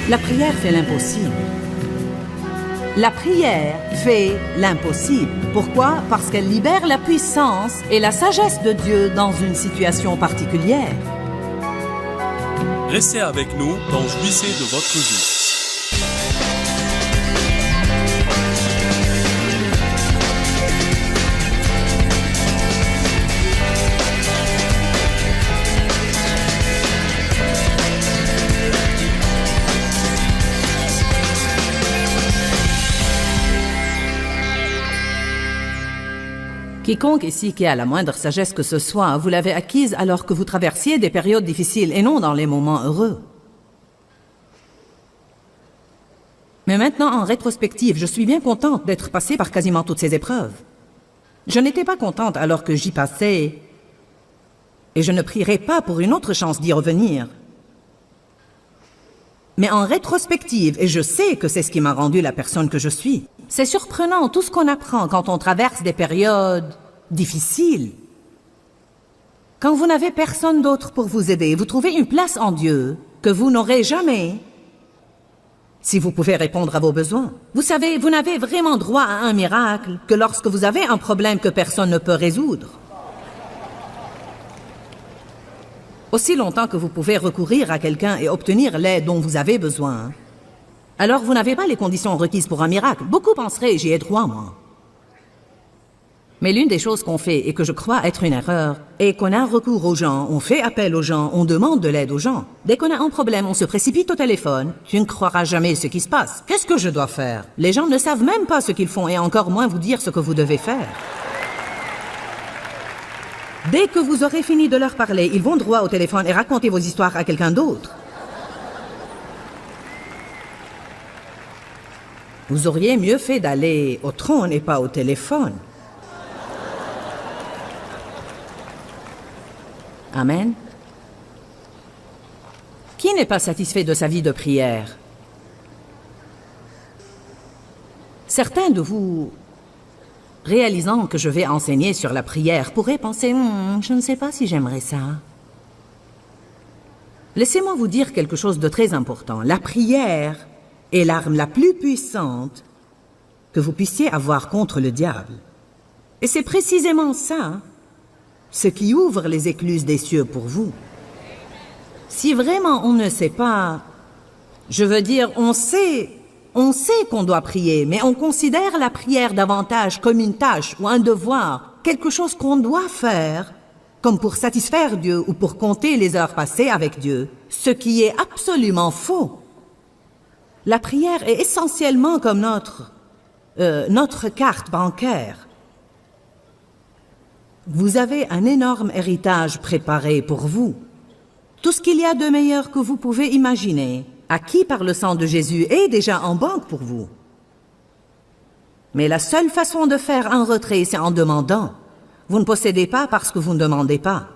La prière fait l'impossible. La prière fait l'impossible. Pourquoi? Parce qu'elle libère la puissance et la sagesse de Dieu dans une situation particulière. Restez avec nous dans Jouissez de votre vie. Quiconque ici qui a la moindre sagesse que ce soit, vous l'avez acquise alors que vous traversiez des périodes difficiles et non dans les moments heureux. Mais maintenant, en rétrospective, je suis bien contente d'être passée par quasiment toutes ces épreuves. Je n'étais pas contente alors que j'y passais, et je ne prierai pas pour une autre chance d'y revenir. Mais en rétrospective, et je sais que c'est ce qui m'a rendu la personne que je suis, c'est surprenant tout ce qu'on apprend quand on traverse des périodes difficiles. Quand vous n'avez personne d'autre pour vous aider, vous trouvez une place en Dieu que vous n'aurez jamais si vous pouvez répondre à vos besoins. Vous savez, vous n'avez vraiment droit à un miracle que lorsque vous avez un problème que personne ne peut résoudre. Aussi longtemps que vous pouvez recourir à quelqu'un et obtenir l'aide dont vous avez besoin, alors vous n'avez pas les conditions requises pour un miracle. Beaucoup penseraient, j'y ai droit, moi. Mais l'une des choses qu'on fait, et que je crois être une erreur, est qu'on a recours aux gens, on fait appel aux gens, on demande de l'aide aux gens. Dès qu'on a un problème, on se précipite au téléphone. Tu ne croiras jamais ce qui se passe. Qu'est-ce que je dois faire? Les gens ne savent même pas ce qu'ils font, et encore moins vous dire ce que vous devez faire. Dès que vous aurez fini de leur parler, ils vont droit au téléphone et raconter vos histoires à quelqu'un d'autre. Vous auriez mieux fait d'aller au trône et pas au téléphone. Amen. Qui n'est pas satisfait de sa vie de prière? Certains de vous, réalisant que je vais enseigner sur la prière, pourraient penser « je ne sais pas si j'aimerais ça ». Laissez-moi vous dire quelque chose de très important. La prière est l'arme la plus puissante que vous puissiez avoir contre le diable. Et c'est précisément ça, ce qui ouvre les écluses des cieux pour vous. Si vraiment on ne sait pas, je veux dire, on sait qu'on doit prier, mais on considère la prière davantage comme une tâche ou un devoir, quelque chose qu'on doit faire, comme pour satisfaire Dieu ou pour compter les heures passées avec Dieu, ce qui est absolument faux. La prière est essentiellement comme notre carte bancaire. Vous avez un énorme héritage préparé pour vous. Tout ce qu'il y a de meilleur que vous pouvez imaginer, acquis par le sang de Jésus, est déjà en banque pour vous. Mais la seule façon de faire un retrait, c'est en demandant. Vous ne possédez pas parce que vous ne demandez pas.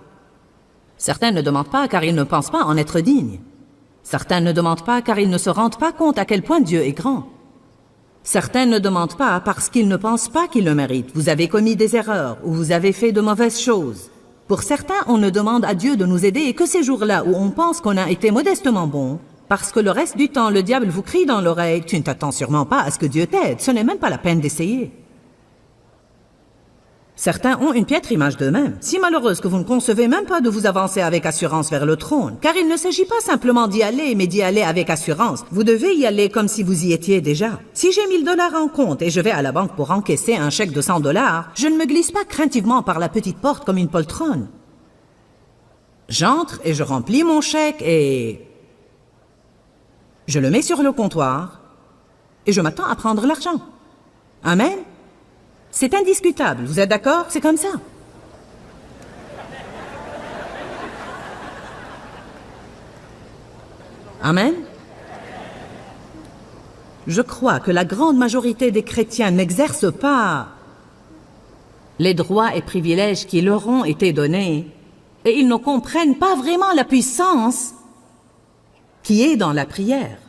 Certains ne demandent pas car ils ne pensent pas en être dignes. Certains ne demandent pas car ils ne se rendent pas compte à quel point Dieu est grand. Certains ne demandent pas parce qu'ils ne pensent pas qu'ils le méritent. Vous avez commis des erreurs ou vous avez fait de mauvaises choses. Pour certains, on ne demande à Dieu de nous aider que ces jours-là où on pense qu'on a été modestement bon, parce que le reste du temps, le diable vous crie dans l'oreille « Tu ne t'attends sûrement pas à ce que Dieu t'aide, ce n'est même pas la peine d'essayer. » Certains ont une piètre image d'eux-mêmes, si malheureuse que vous ne concevez même pas de vous avancer avec assurance vers le trône, car il ne s'agit pas simplement d'y aller, mais d'y aller avec assurance. Vous devez y aller comme si vous y étiez déjà. Si j'ai 1000 $ en compte et je vais à la banque pour encaisser un chèque de 100 $, je ne me glisse pas craintivement par la petite porte comme une poltronne. J'entre et je remplis mon chèque et je le mets sur le comptoir et je m'attends à prendre l'argent. Amen? C'est indiscutable, vous êtes d'accord? C'est comme ça. Amen? Je crois que la grande majorité des chrétiens n'exercent pas les droits et privilèges qui leur ont été donnés et ils ne comprennent pas vraiment la puissance qui est dans la prière.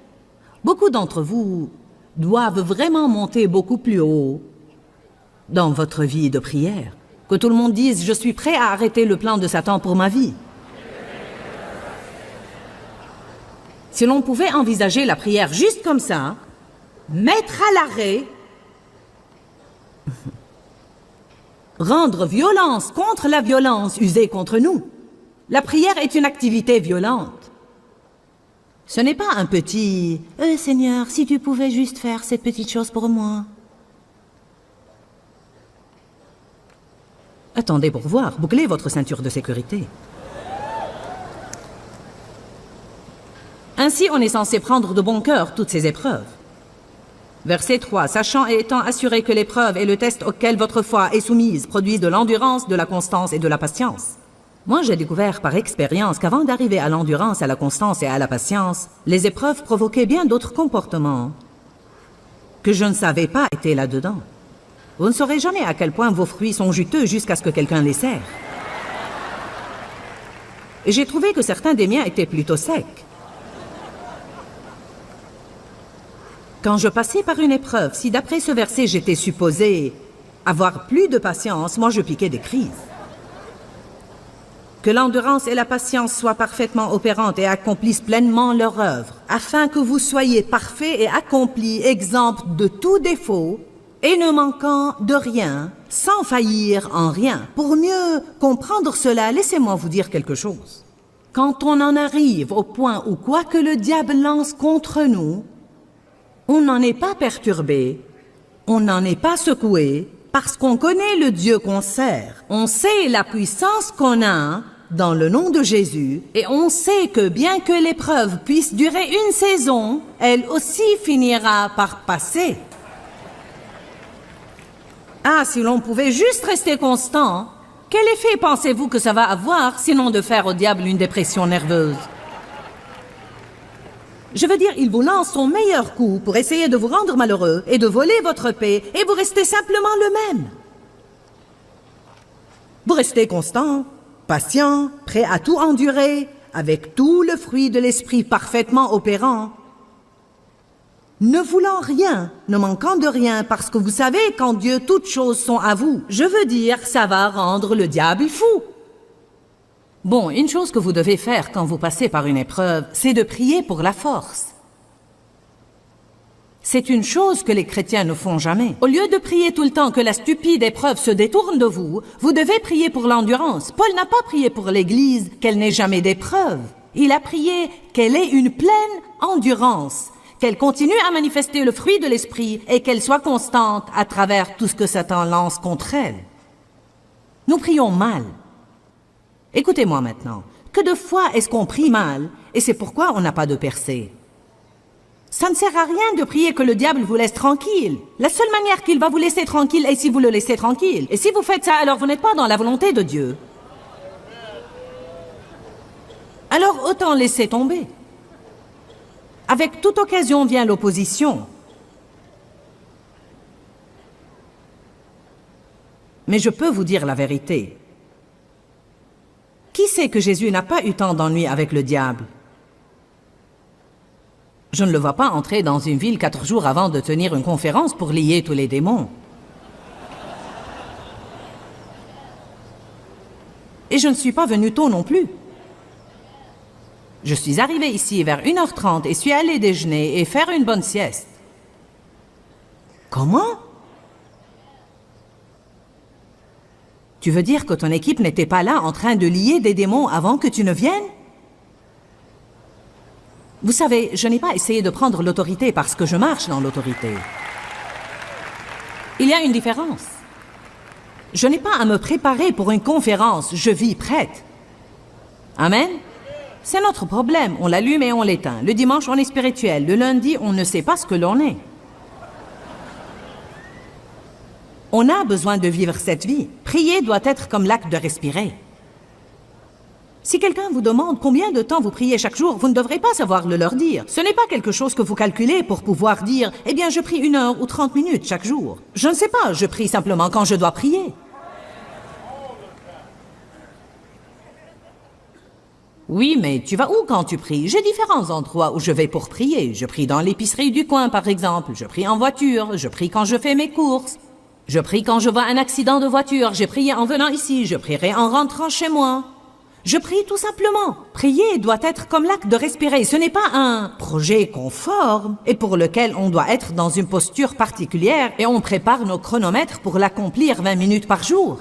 Beaucoup d'entre vous doivent vraiment monter beaucoup plus haut dans votre vie de prière. Que tout le monde dise « Je suis prêt à arrêter le plan de Satan pour ma vie ». Si l'on pouvait envisager la prière juste comme ça, mettre à l'arrêt, rendre violence contre la violence usée contre nous. La prière est une activité violente. Ce n'est pas un petit « Seigneur, si tu pouvais juste faire cette petite chose pour moi. » Attendez pour voir, bouclez votre ceinture de sécurité. Ainsi, on est censé prendre de bon cœur toutes ces épreuves. Verset 3. Sachant et étant assuré que l'épreuve et le test auquel votre foi est soumise produisent de l'endurance, de la constance et de la patience. Moi, j'ai découvert par expérience qu'avant d'arriver à l'endurance, à la constance et à la patience, les épreuves provoquaient bien d'autres comportements que je ne savais pas étaient là-dedans. Vous ne saurez jamais à quel point vos fruits sont juteux jusqu'à ce que quelqu'un les serre. Et j'ai trouvé que certains des miens étaient plutôt secs. Quand je passais par une épreuve, si d'après ce verset j'étais supposé avoir plus de patience, moi je piquais des crises. Que l'endurance et la patience soient parfaitement opérantes et accomplissent pleinement leur œuvre, afin que vous soyez parfaits et accomplis, exempts de tout défaut, et ne manquant de rien, sans faillir en rien. Pour mieux comprendre cela, laissez-moi vous dire quelque chose. Quand on en arrive au point où quoi que le diable lance contre nous, on n'en est pas perturbé, on n'en est pas secoué, parce qu'on connaît le Dieu qu'on sert. On sait la puissance qu'on a dans le nom de Jésus, et on sait que bien que l'épreuve puisse durer une saison, elle aussi finira par passer. Ah, si l'on pouvait juste rester constant, quel effet pensez-vous que ça va avoir, sinon de faire au diable une dépression nerveuse? Je veux dire, il vous lance son meilleur coup pour essayer de vous rendre malheureux et de voler votre paix, et vous restez simplement le même. Vous restez constant, patient, prêt à tout endurer, avec tout le fruit de l'esprit parfaitement opérant, ne voulant rien, ne manquant de rien, parce que vous savez qu'en Dieu toutes choses sont à vous. Je veux dire, ça va rendre le diable fou. Bon, une chose que vous devez faire quand vous passez par une épreuve, c'est de prier pour la force. C'est une chose que les chrétiens ne font jamais. Au lieu de prier tout le temps que la stupide épreuve se détourne de vous, vous devez prier pour l'endurance. Paul n'a pas prié pour l'Église qu'elle n'ait jamais d'épreuve. Il a prié qu'elle ait une pleine endurance, qu'elle continue à manifester le fruit de l'esprit et qu'elle soit constante à travers tout ce que Satan lance contre elle. Nous prions mal. Écoutez-moi maintenant. Que de fois est-ce qu'on prie mal, et c'est pourquoi on n'a pas de percée? Ça ne sert à rien de prier que le diable vous laisse tranquille. La seule manière qu'il va vous laisser tranquille est si vous le laissez tranquille. Et si vous faites ça, alors vous n'êtes pas dans la volonté de Dieu. Alors autant laisser tomber. Avec toute occasion vient l'opposition. Mais je peux vous dire la vérité. Qui sait que Jésus n'a pas eu tant d'ennuis avec le diable? Je ne le vois pas entrer dans une ville 4 jours avant de tenir une conférence pour lier tous les démons. Et je ne suis pas venu tôt non plus. Je suis arrivé ici vers 1h30 et suis allé déjeuner et faire une bonne sieste. Comment? Tu veux dire que ton équipe n'était pas là en train de lier des démons avant que tu ne viennes? Vous savez, je n'ai pas essayé de prendre l'autorité parce que je marche dans l'autorité. Il y a une différence. Je n'ai pas à me préparer pour une conférence, je vis prête. Amen? C'est notre problème, on l'allume et on l'éteint. Le dimanche, on est spirituel. Le lundi, on ne sait pas ce que l'on est. On a besoin de vivre cette vie. Prier doit être comme l'acte de respirer. Si quelqu'un vous demande combien de temps vous priez chaque jour, vous ne devrez pas savoir le leur dire. Ce n'est pas quelque chose que vous calculez pour pouvoir dire « Eh bien, je prie 1 heure ou 30 minutes chaque jour. » Je ne sais pas, je prie simplement quand je dois prier. Oui, mais tu vas où quand tu pries? J'ai différents endroits où je vais pour prier. Je prie dans l'épicerie du coin, par exemple. Je prie en voiture. Je prie quand je fais mes courses. Je prie quand je vois un accident de voiture. J'ai prié en venant ici. Je prierai en rentrant chez moi. Je prie tout simplement. Prier doit être comme l'acte de respirer. Ce n'est pas un projet conforme et pour lequel on doit être dans une posture particulière et on prépare nos chronomètres pour l'accomplir 20 minutes par jour.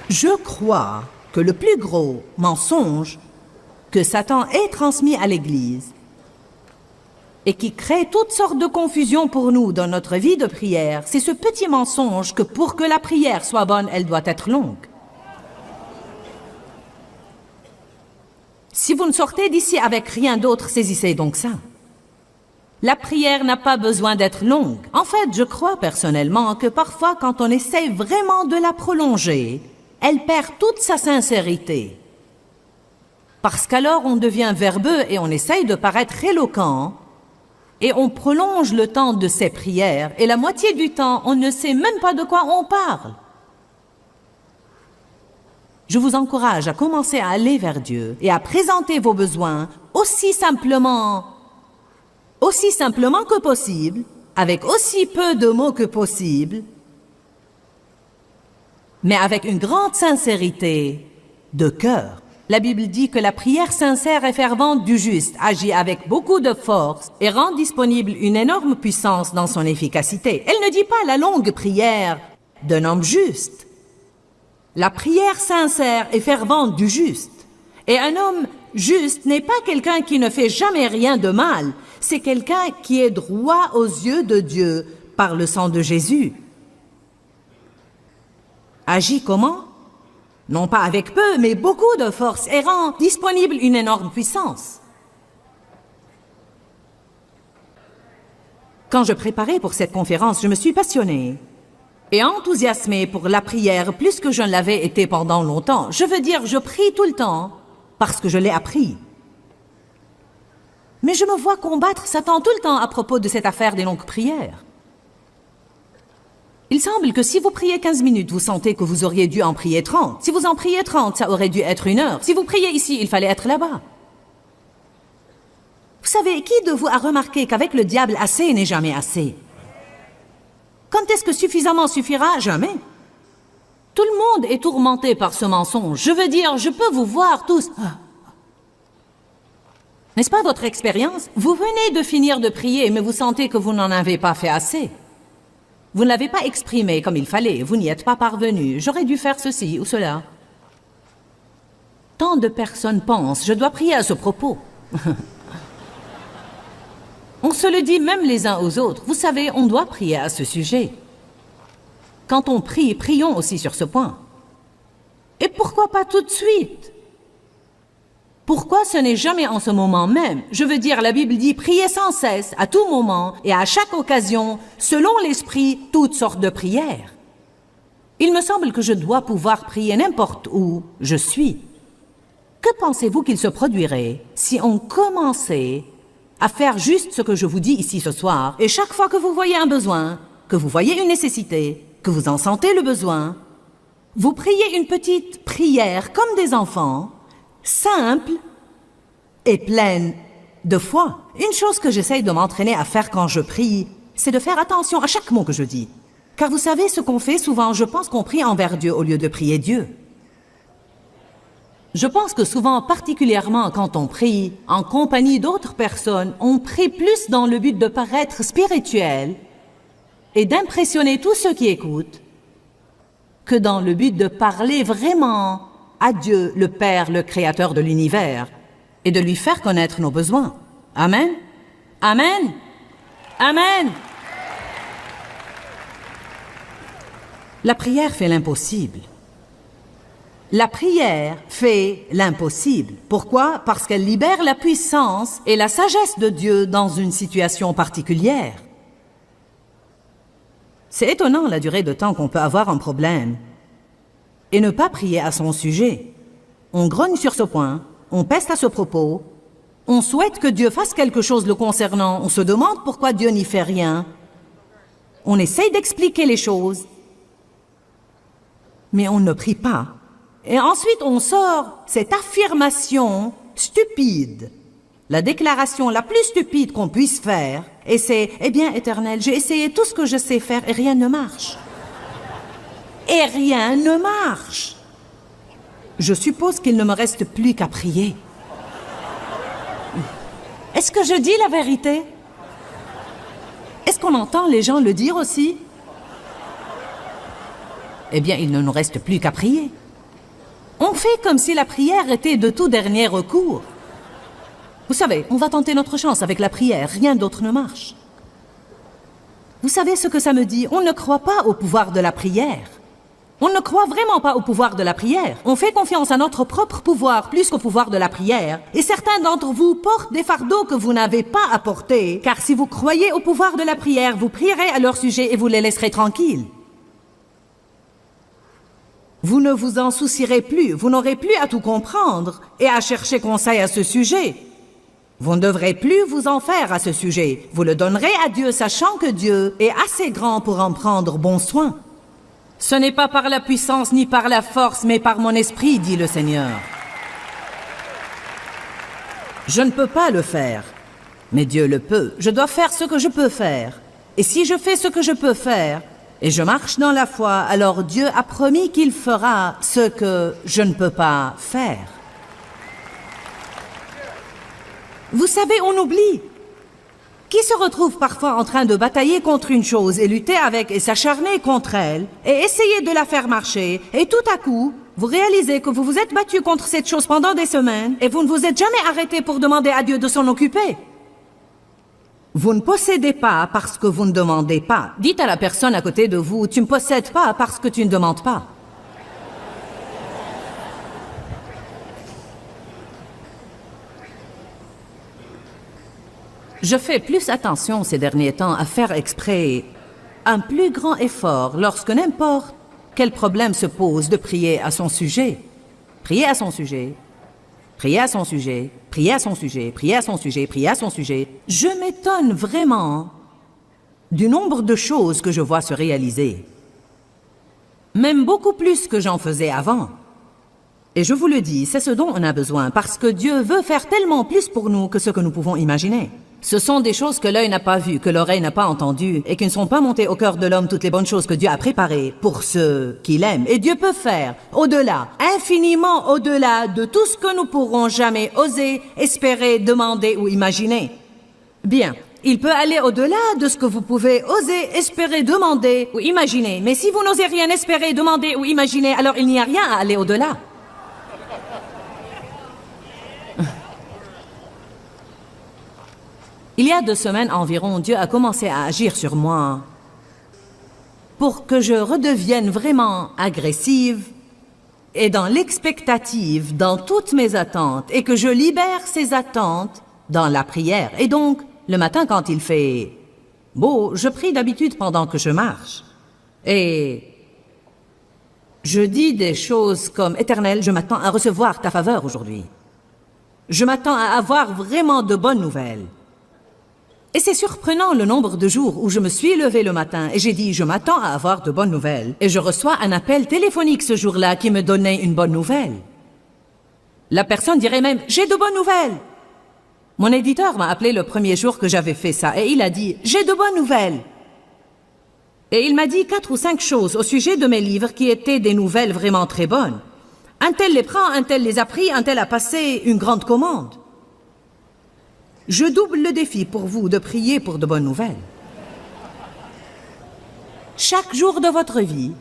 Je crois que le plus gros mensonge que Satan ait transmis à l'Église et qui crée toutes sortes de confusion pour nous dans notre vie de prière, c'est ce petit mensonge que pour que la prière soit bonne, elle doit être longue. Si vous ne sortez d'ici avec rien d'autre, saisissez donc ça. La prière n'a pas besoin d'être longue. En fait, je crois personnellement que parfois, quand on essaie vraiment de la prolonger, elle perd toute sa sincérité. Parce qu'alors on devient verbeux et on essaye de paraître éloquent, et on prolonge le temps de ses prières, et la moitié du temps, on ne sait même pas de quoi on parle. Je vous encourage à commencer à aller vers Dieu et à présenter vos besoins aussi simplement que possible, avec aussi peu de mots que possible, mais avec une grande sincérité de cœur. La Bible dit que la prière sincère et fervente du juste agit avec beaucoup de force et rend disponible une énorme puissance dans son efficacité. Elle ne dit pas la longue prière d'un homme juste. La prière sincère et fervente du juste. Et un homme juste n'est pas quelqu'un qui ne fait jamais rien de mal. C'est quelqu'un qui est droit aux yeux de Dieu par le sang de Jésus. Agit comment? Non pas avec peu, mais beaucoup de force et rend disponible une énorme puissance. Quand je préparais pour cette conférence, je me suis passionnée et enthousiasmée pour la prière plus que je ne l'avais été pendant longtemps. Je veux dire, je prie tout le temps parce que je l'ai appris. Mais je me vois combattre Satan tout le temps à propos de cette affaire des longues prières. Il semble que si vous priez 15 minutes, vous sentez que vous auriez dû en prier 30. Si vous en priez 30, ça aurait dû être 1 heure. Si vous priez ici, il fallait être là-bas. Vous savez, qui de vous a remarqué qu'avec le diable, assez n'est jamais assez? Quand est-ce que suffisamment suffira? Jamais. Tout le monde est tourmenté par ce mensonge. Je veux dire, je peux vous voir tous. N'est-ce pas votre expérience? Vous venez de finir de prier, mais vous sentez que vous n'en avez pas fait assez. Vous ne l'avez pas exprimé comme il fallait, vous n'y êtes pas parvenu. J'aurais dû faire ceci ou cela. Tant de personnes pensent, je dois prier à ce propos. On se le dit même les uns aux autres. Vous savez, on doit prier à ce sujet. Quand on prie, prions aussi sur ce point. Et pourquoi pas tout de suite? Pourquoi ce n'est jamais en ce moment même? Je veux dire, la Bible dit, priez sans cesse, à tout moment et à chaque occasion, selon l'Esprit, toutes sortes de prières. Il me semble que je dois pouvoir prier n'importe où je suis. Que pensez-vous qu'il se produirait si on commençait à faire juste ce que je vous dis ici ce soir, et chaque fois que vous voyez un besoin, que vous voyez une nécessité, que vous en sentez le besoin, vous priez une petite prière comme des enfants, simple et pleine de foi. Une chose que j'essaye de m'entraîner à faire quand je prie, c'est de faire attention à chaque mot que je dis. Car vous savez ce qu'on fait souvent, je pense qu'on prie envers Dieu au lieu de prier Dieu. Je pense que souvent, particulièrement quand on prie en compagnie d'autres personnes, on prie plus dans le but de paraître spirituel et d'impressionner tous ceux qui écoutent que dans le but de parler vraiment à Dieu, le Père, le Créateur de l'univers, et de lui faire connaître nos besoins. Amen. Amen. Amen. La prière fait l'impossible. La prière fait l'impossible. Pourquoi? Parce qu'elle libère la puissance et la sagesse de Dieu dans une situation particulière. C'est étonnant la durée de temps qu'on peut avoir un problème et ne pas prier à son sujet. On grogne sur ce point, on peste à ce propos, on souhaite que Dieu fasse quelque chose le concernant, on se demande pourquoi Dieu n'y fait rien, on essaye d'expliquer les choses, mais on ne prie pas. Et ensuite on sort cette affirmation stupide. La déclaration la plus stupide qu'on puisse faire, et c'est « Eh bien, Éternel, j'ai essayé tout ce que je sais faire et rien ne marche. » Et rien ne marche. Je suppose qu'il ne me reste plus qu'à prier. Est-ce que je dis la vérité? Est-ce qu'on entend les gens le dire aussi? Eh bien, il ne nous reste plus qu'à prier. On fait comme si la prière était de tout dernier recours. Vous savez, on va tenter notre chance avec la prière, rien d'autre ne marche. Vous savez ce que ça me dit? On ne croit pas au pouvoir de la prière. On ne croit vraiment pas au pouvoir de la prière. On fait confiance à notre propre pouvoir plus qu'au pouvoir de la prière. Et certains d'entre vous portent des fardeaux que vous n'avez pas à porter, car si vous croyez au pouvoir de la prière, vous prierez à leur sujet et vous les laisserez tranquilles. Vous ne vous en soucierez plus, vous n'aurez plus à tout comprendre et à chercher conseil à ce sujet. Vous ne devrez plus vous en faire à ce sujet. Vous le donnerez à Dieu, sachant que Dieu est assez grand pour en prendre bon soin. Ce n'est pas par la puissance ni par la force, mais par mon esprit, dit le Seigneur. Je ne peux pas le faire, mais Dieu le peut. Je dois faire ce que je peux faire. Et si je fais ce que je peux faire, et je marche dans la foi, alors Dieu a promis qu'il fera ce que je ne peux pas faire. Vous savez, on oublie. Qui se retrouve parfois en train de batailler contre une chose et lutter avec et s'acharner contre elle et essayer de la faire marcher, et tout à coup, vous réalisez que vous vous êtes battu contre cette chose pendant des semaines et vous ne vous êtes jamais arrêté pour demander à Dieu de s'en occuper. Vous ne possédez pas parce que vous ne demandez pas. Dites à la personne à côté de vous, tu ne possèdes pas parce que tu ne demandes pas. Je fais plus attention ces derniers temps à faire exprès un plus grand effort lorsque n'importe quel problème se pose de prier à son sujet. Prier à son sujet. Prier à son sujet, prier à son sujet, prier à son sujet, prier à son sujet. Je m'étonne vraiment du nombre de choses que je vois se réaliser. Même beaucoup plus que j'en faisais avant. Et je vous le dis, c'est ce dont on a besoin, parce que Dieu veut faire tellement plus pour nous que ce que nous pouvons imaginer. Ce sont des choses que l'œil n'a pas vues, que l'oreille n'a pas entendues, et qui ne sont pas montées au cœur de l'homme toutes les bonnes choses que Dieu a préparées pour ceux qu'il aime. Et Dieu peut faire au-delà, infiniment au-delà de tout ce que nous pourrons jamais oser, espérer, demander ou imaginer. Bien, il peut aller au-delà de ce que vous pouvez oser, espérer, demander ou imaginer. Mais si vous n'osez rien espérer, demander ou imaginer, alors il n'y a rien à aller au-delà. Il y a 2 semaines environ, Dieu a commencé à agir sur moi pour que je redevienne vraiment agressive et dans l'expectative, dans toutes mes attentes, et que je libère ces attentes dans la prière. Et donc, le matin quand il fait beau, je prie d'habitude pendant que je marche. Et je dis des choses comme « Éternel, je m'attends à recevoir ta faveur aujourd'hui. Je m'attends à avoir vraiment de bonnes nouvelles. » Et c'est surprenant le nombre de jours où je me suis levée le matin et j'ai dit « Je m'attends à avoir de bonnes nouvelles » et je reçois un appel téléphonique ce jour-là qui me donnait une bonne nouvelle. La personne dirait même « J'ai de bonnes nouvelles ». Mon éditeur m'a appelé le premier jour que j'avais fait ça et il a dit « J'ai de bonnes nouvelles ». Et il m'a dit 4 ou 5 choses au sujet de mes livres qui étaient des nouvelles vraiment très bonnes. Un tel les prend, un tel les a pris, un tel a passé une grande commande. Je double le défi pour vous de prier pour de bonnes nouvelles. Chaque jour de votre vie,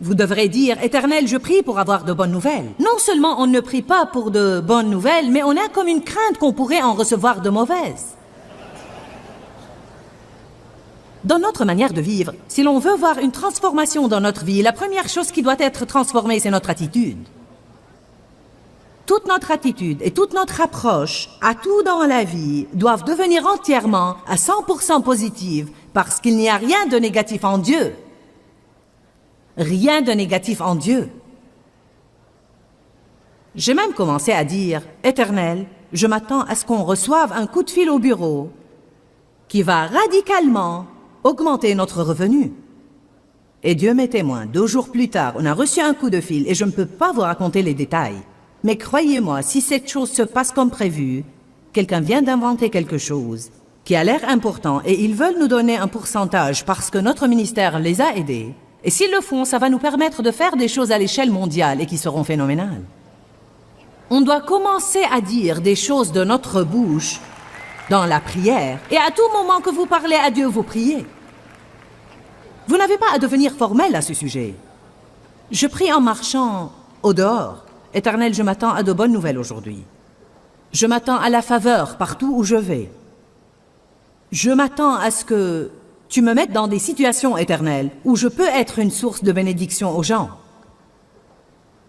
vous devrez dire « Éternel, je prie pour avoir de bonnes nouvelles ». Non seulement on ne prie pas pour de bonnes nouvelles, mais on a comme une crainte qu'on pourrait en recevoir de mauvaises. Dans notre manière de vivre, si l'on veut voir une transformation dans notre vie, la première chose qui doit être transformée, c'est notre attitude. Toute notre attitude et toute notre approche à tout dans la vie doivent devenir entièrement à 100% positives parce qu'il n'y a rien de négatif en Dieu. Rien de négatif en Dieu. J'ai même commencé à dire « Éternel, je m'attends à ce qu'on reçoive un coup de fil au bureau qui va radicalement augmenter notre revenu. » Et Dieu m'est témoin, 2 jours plus tard, on a reçu un coup de fil et je ne peux pas vous raconter les détails. Mais croyez-moi, si cette chose se passe comme prévu, quelqu'un vient d'inventer quelque chose qui a l'air important et ils veulent nous donner un pourcentage parce que notre ministère les a aidés. Et s'ils le font, ça va nous permettre de faire des choses à l'échelle mondiale et qui seront phénoménales. On doit commencer à dire des choses de notre bouche dans la prière. Et à tout moment que vous parlez à Dieu, vous priez. Vous n'avez pas à devenir formel à ce sujet. Je prie en marchant au dehors. Éternel, je m'attends à de bonnes nouvelles aujourd'hui. Je m'attends à la faveur partout où je vais. Je m'attends à ce que tu me mettes dans des situations éternelles où je peux être une source de bénédiction aux gens.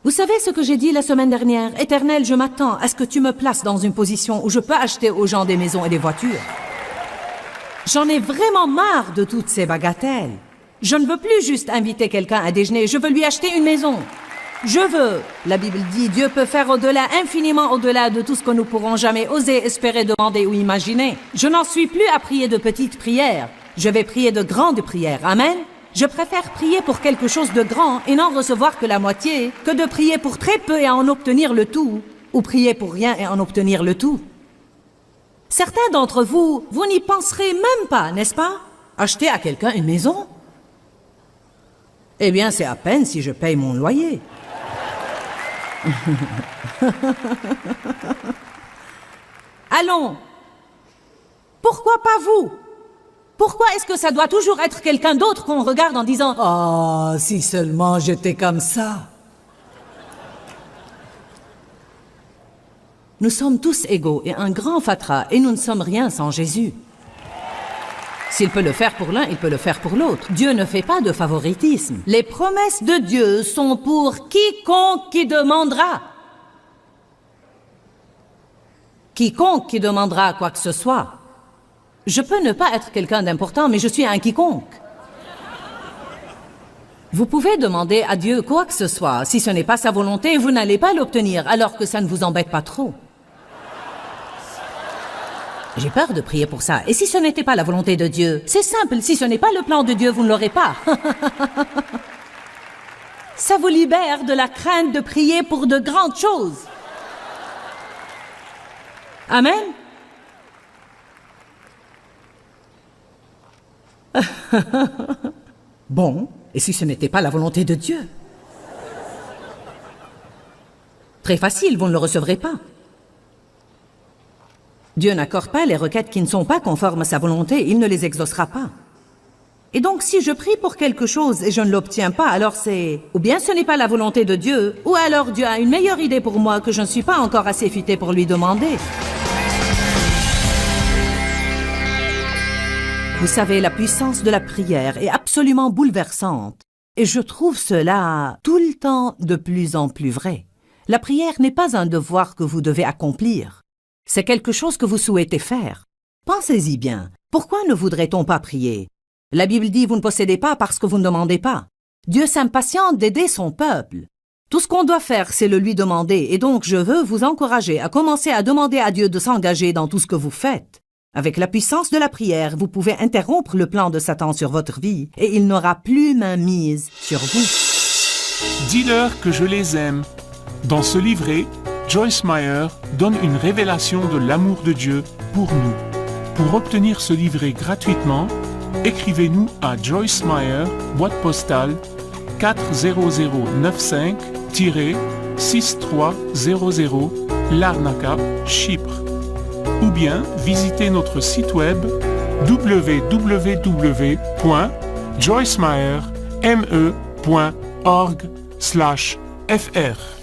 Vous savez ce que j'ai dit la semaine dernière? Éternel, je m'attends à ce que tu me places dans une position où je peux acheter aux gens des maisons et des voitures. J'en ai vraiment marre de toutes ces bagatelles. Je ne veux plus juste inviter quelqu'un à déjeuner, je veux lui acheter une maison. Je veux, la Bible dit, Dieu peut faire au-delà, infiniment au-delà de tout ce que nous pourrons jamais oser, espérer, demander ou imaginer. Je n'en suis plus à prier de petites prières. Je vais prier de grandes prières. Amen. Je préfère prier pour quelque chose de grand et n'en recevoir que la moitié, que de prier pour très peu et en obtenir le tout, ou prier pour rien et en obtenir le tout. Certains d'entre vous, vous n'y penserez même pas, n'est-ce pas? Acheter à quelqu'un une maison? Eh bien, c'est à peine si je paye mon loyer. Allons. Pourquoi pas vous? Pourquoi est-ce que ça doit toujours être quelqu'un d'autre qu'on regarde en disant « Oh, si seulement j'étais comme ça !» Nous sommes tous égaux et un grand fatras, et nous ne sommes rien sans Jésus. S'il peut le faire pour l'un, il peut le faire pour l'autre. Dieu ne fait pas de favoritisme. Les promesses de Dieu sont pour quiconque qui demandera. Quiconque qui demandera quoi que ce soit. Je peux ne pas être quelqu'un d'important, mais je suis un quiconque. Vous pouvez demander à Dieu quoi que ce soit. Si ce n'est pas sa volonté, vous n'allez pas l'obtenir, alors que ça ne vous embête pas trop. J'ai peur de prier pour ça. Et si ce n'était pas la volonté de Dieu? C'est simple, si ce n'est pas le plan de Dieu, vous ne l'aurez pas. Ça vous libère de la crainte de prier pour de grandes choses. Amen. Bon, et si ce n'était pas la volonté de Dieu? Très facile, vous ne le recevrez pas. Dieu n'accorde pas les requêtes qui ne sont pas conformes à sa volonté, il ne les exaucera pas. Et donc, si je prie pour quelque chose et je ne l'obtiens pas, alors c'est... Ou bien ce n'est pas la volonté de Dieu, ou alors Dieu a une meilleure idée pour moi que je ne suis pas encore assez futé pour lui demander. Vous savez, la puissance de la prière est absolument bouleversante. Et je trouve cela tout le temps de plus en plus vrai. La prière n'est pas un devoir que vous devez accomplir. C'est quelque chose que vous souhaitez faire. Pensez-y bien. Pourquoi ne voudrait-on pas prier? La Bible dit « Vous ne possédez pas parce que vous ne demandez pas ». Dieu s'impatiente d'aider son peuple. Tout ce qu'on doit faire, c'est le lui demander. Et donc, je veux vous encourager à commencer à demander à Dieu de s'engager dans tout ce que vous faites. Avec la puissance de la prière, vous pouvez interrompre le plan de Satan sur votre vie et il n'aura plus main mise sur vous. Dis-leur que je les aime. Dans ce livret, Joyce Meyer donne une révélation de l'amour de Dieu pour nous. Pour obtenir ce livret gratuitement, écrivez-nous à Joyce Meyer, boîte postale 40095-6300, Larnaca, Chypre. Ou bien visitez notre site web www.joycemeyer.org/fr.